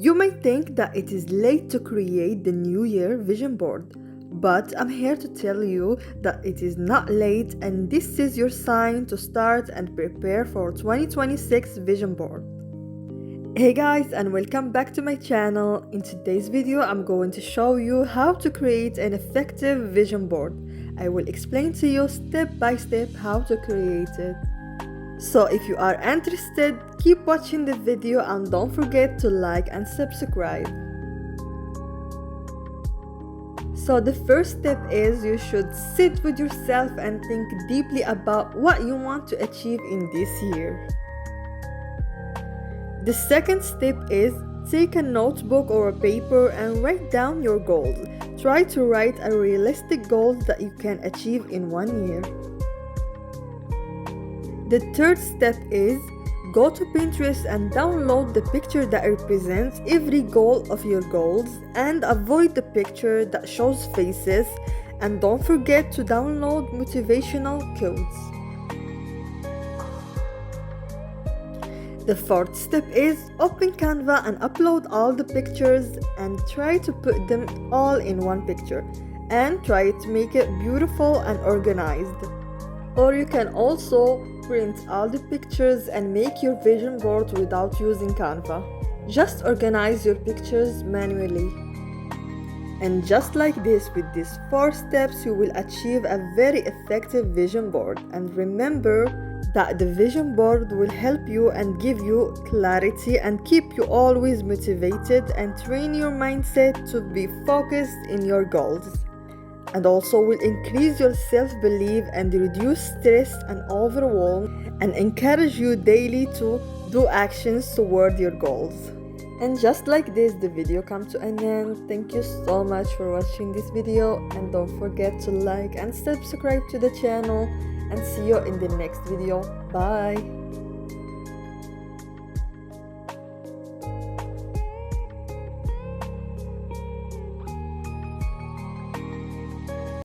You may think that it is late to create the New Year vision board, but I'm here to tell you that it is not late, and this is your sign to start and prepare for 2026 vision board. Hey guys, and welcome back to my channel. In today's video, I'm going to show you how to create an effective vision board. I will explain to you step by step how to create it. So if you are interested, keep watching the video and don't forget to like and subscribe. So the first step is you should sit with yourself and think deeply about what you want to achieve in this year. The second step is take a notebook or a paper and write down your goals. Try to write a realistic goal that you can achieve in 1 year. The third step is go to Pinterest and download the picture that represents every goal of your goals, and avoid the picture that shows faces, and don't forget to download motivational quotes. The fourth step is open Canva and upload all the pictures and try to put them all in one picture, and try to make it beautiful and organized. Or you can also print all the pictures and make your vision board without using Canva. Just organize your pictures manually. And just like this, with these 4 steps, you will achieve a very effective vision board. And remember that the vision board will help you and give you clarity and keep you always motivated and train your mindset to be focused in your goals. And also will increase your self-belief and reduce stress and overwhelm, and encourage you daily to do actions toward your goals. And just like this, the video comes to an end. Thank you so much for watching this video, and don't forget to like and subscribe to the channel, and see you in the next video. Bye.